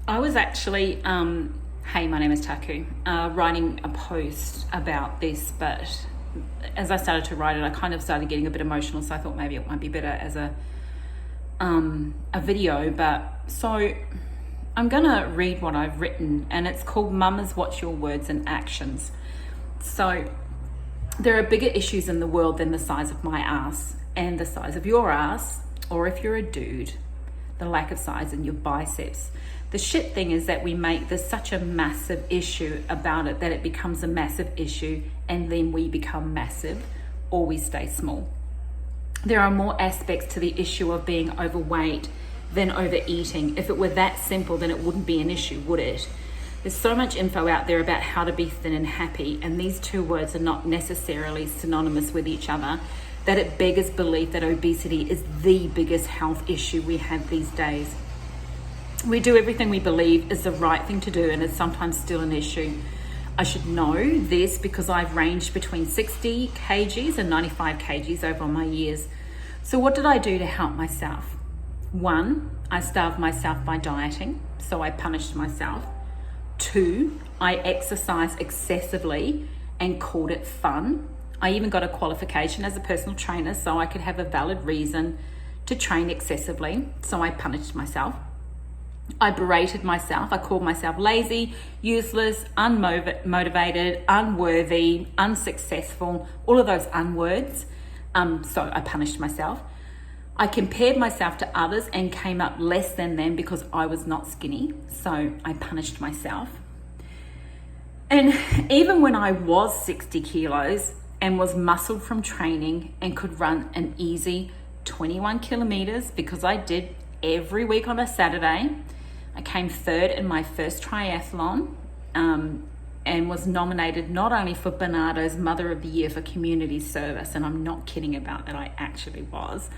I was actually, hey, my name is Taku, writing a post about this, but as I started to write it, I kind of started getting a bit emotional, so I thought maybe it might be better as a video. But so I'm gonna read what I've written, and it's called Mamas Watch Your Words and Actions. So there are bigger issues in the world than the size of my ass and the size of your ass, or if you're a dude, the lack of size in your biceps. The shit thing is that we make this such a massive issue about it that it becomes a massive issue, and then we become massive or we stay small. There are more aspects to the issue of being overweight than overeating. If it were that simple, then it wouldn't be an issue, would it? There's so much info out there about how to be thin and happy, and these two words are not necessarily synonymous with each other, that it beggars belief that obesity is the biggest health issue we have these days. We do everything we believe is the right thing to do, and it's sometimes still an issue. I should know this because I've ranged between 60 kgs and 95 kgs over my years. So what did I do to help myself? 1, I starved myself by dieting, so I punished myself. 2, I exercised excessively and called it fun. I even got a qualification as a personal trainer so I could have a valid reason to train excessively, so I punished myself. I berated myself. I called myself lazy, useless, unmotivated, unworthy, unsuccessful, all of those unwords. So I punished myself. I compared myself to others and came up less than them because I was not skinny. So I punished myself. And even when I was 60 kilos and was muscled from training and could run an easy 21 kilometers, because I did every week on a Saturday, I came third in my first triathlon, and was nominated not only for Bernardo's Mother of the Year for community service, and I'm not kidding about that, I actually was,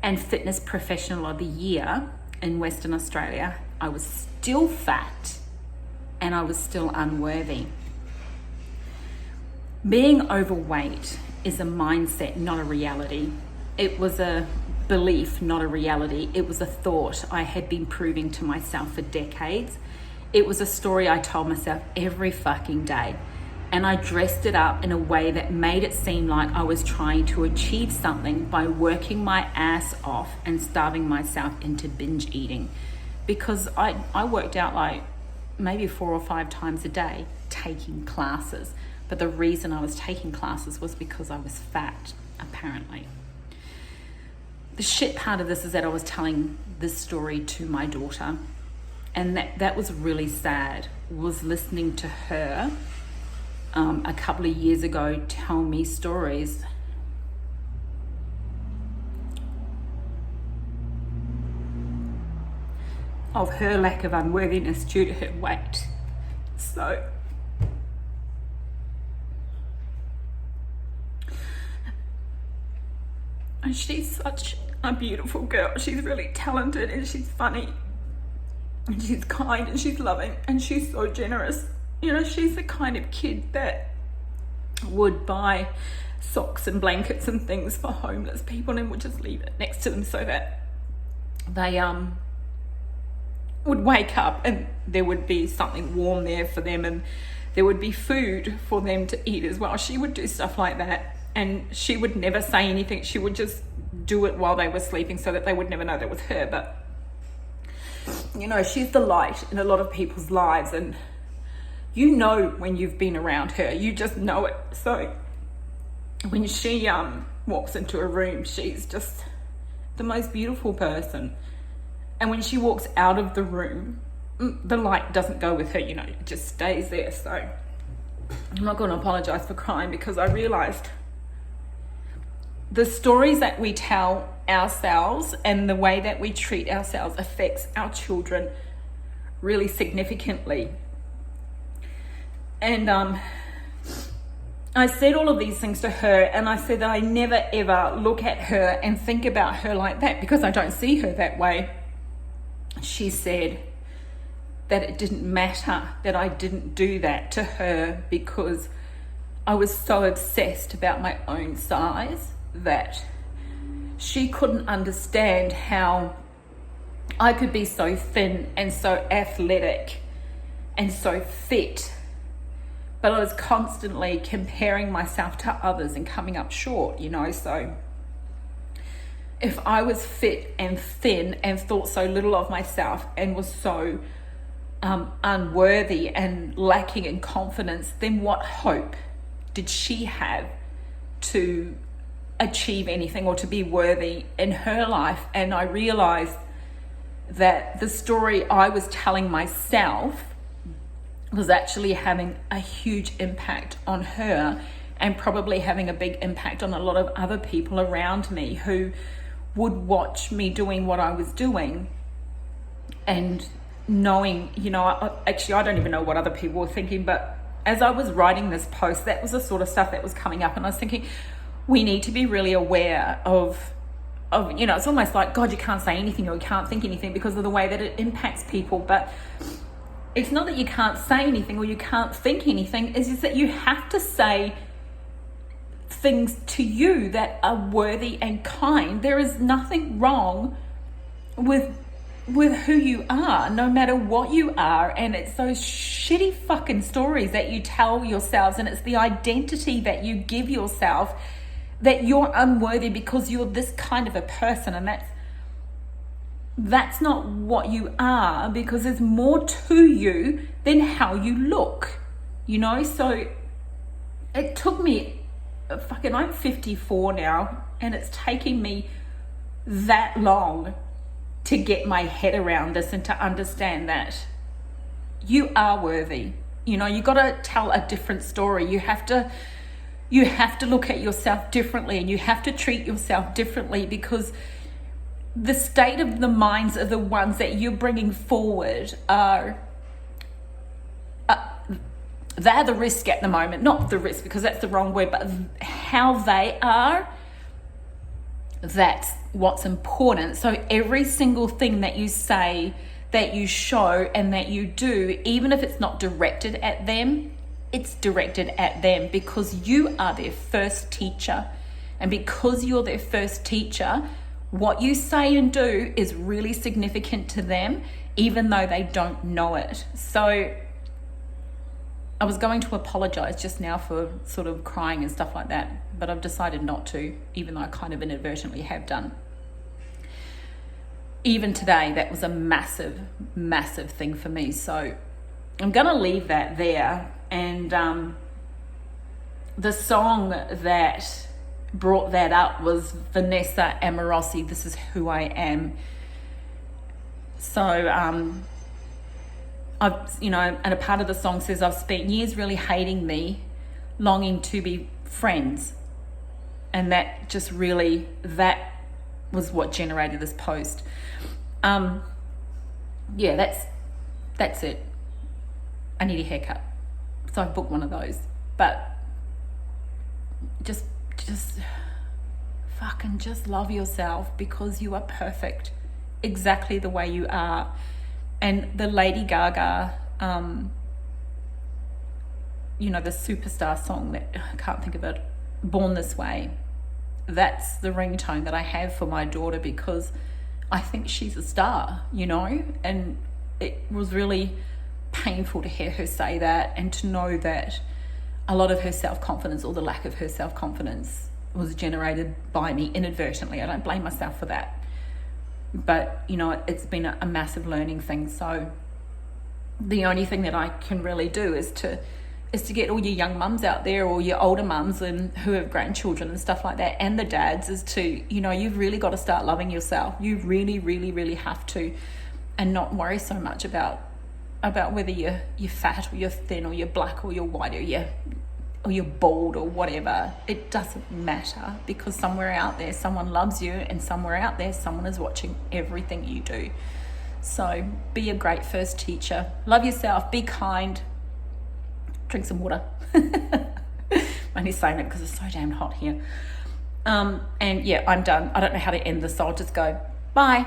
and Fitness Professional of the Year in Western Australia. I was still fat and I was still unworthy. Being overweight is a mindset, not a reality. It was a belief, not a reality. It was a thought I had been proving to myself for decades. It was a story I told myself every fucking day. And I dressed it up in a way that made it seem like I was trying to achieve something by working my ass off and starving myself into binge eating. Because I worked out like maybe 4 or 5 times a day taking classes. But the reason I was taking classes was because I was fat, apparently. The shit part of this is that I was telling this story to my daughter, and that was really sad, was listening to her a couple of years ago tell me stories of her lack of unworthiness due to her weight. So and she's such a beautiful girl. She's really talented, and she's funny, and she's kind, and she's loving, and she's so generous. You know, she's the kind of kid that would buy socks and blankets and things for homeless people and would just leave it next to them so that they would wake up and there would be something warm there for them, and there would be food for them to eat as well. She would do stuff like that. And she would never say anything. She would just do it while they were sleeping so that they would never know that was her. But, you know, she's the light in a lot of people's lives. And you know when you've been around her. You just know it. So when she walks into a room, she's just the most beautiful person. And when she walks out of the room, the light doesn't go with her, you know, it just stays there. So I'm not going to apologize for crying, because I realized the stories that we tell ourselves and the way that we treat ourselves affects our children really significantly. And I said all of these things to her, and I said that I never ever look at her and think about her like that because I don't see her that way. She said that it didn't matter that I didn't do that to her because I was so obsessed about my own size that she couldn't understand how I could be so thin and so athletic and so fit, but I was constantly comparing myself to others and coming up short, so if I was fit and thin and thought so little of myself and was so unworthy and lacking in confidence, then what hope did she have to achieve anything or to be worthy in her life? And I realized that the story I was telling myself was actually having a huge impact on her, and probably having a big impact on a lot of other people around me who would watch me doing what I was doing and knowing, actually I don't even know what other people were thinking, but as I was writing this post, that was the sort of stuff that was coming up, and I was thinking, we need to be really aware of it's almost like, God, you can't say anything or you can't think anything because of the way that it impacts people. But it's not that you can't say anything or you can't think anything, it's just that you have to say things to you that are worthy and kind. There is nothing wrong with who you are, no matter what you are. And it's those shitty fucking stories that you tell yourselves, and it's the identity that you give yourself that you're unworthy because you're this kind of a person, and that's not what you are, because there's more to you than how you look, so it took me I'm 54 now, and it's taking me that long to get my head around this and to understand that you are worthy. You got to tell a different story. You have to look at yourself differently, and you have to treat yourself differently, because the state of the minds of the ones that you're bringing forward are they're the risk at the moment. Not the risk, because that's the wrong word, but how they are, that's what's important. So every single thing that you say, that you show, and that you do, even if it's not directed at them, it's directed at them, because you are their first teacher. And because you're their first teacher, what you say and do is really significant to them, even though they don't know it. So I was going to apologize just now for sort of crying and stuff like that, but I've decided not to, even though I kind of inadvertently have done. Even today, that was a massive, massive thing for me. So I'm going to leave that there. And the song that brought that up was Vanessa Amorosi, This Is Who I Am. So I've, and a part of the song says, I've spent years really hating me, longing to be friends. And that just really, that was what generated this post. That's it. I need a haircut. So I booked one of those. But just fucking just love yourself, because you are perfect exactly the way you are. And the Lady Gaga, the superstar song that I can't think of it, Born This Way, that's the ringtone that I have for my daughter, because I think she's a star, and it was really painful to hear her say that, and to know that a lot of her self-confidence, or the lack of her self-confidence, was generated by me inadvertently. I don't blame myself for that. But, it's been a massive learning thing. So the only thing that I can really do is to get all your young mums out there, or your older mums and who have grandchildren and stuff like that, and the dads, is to, you've really got to start loving yourself. You really, really, really have to, and not worry so much about whether you're fat or you're thin or you're black or you're white or you're bald or whatever. It doesn't matter, because somewhere out there someone loves you, and somewhere out there someone is watching everything you do. So be a great first teacher. Love yourself. Be kind. Drink some water. I'm only saying it because it's so damn hot here. And yeah, I'm done. I don't know how to end this, so I'll just go bye.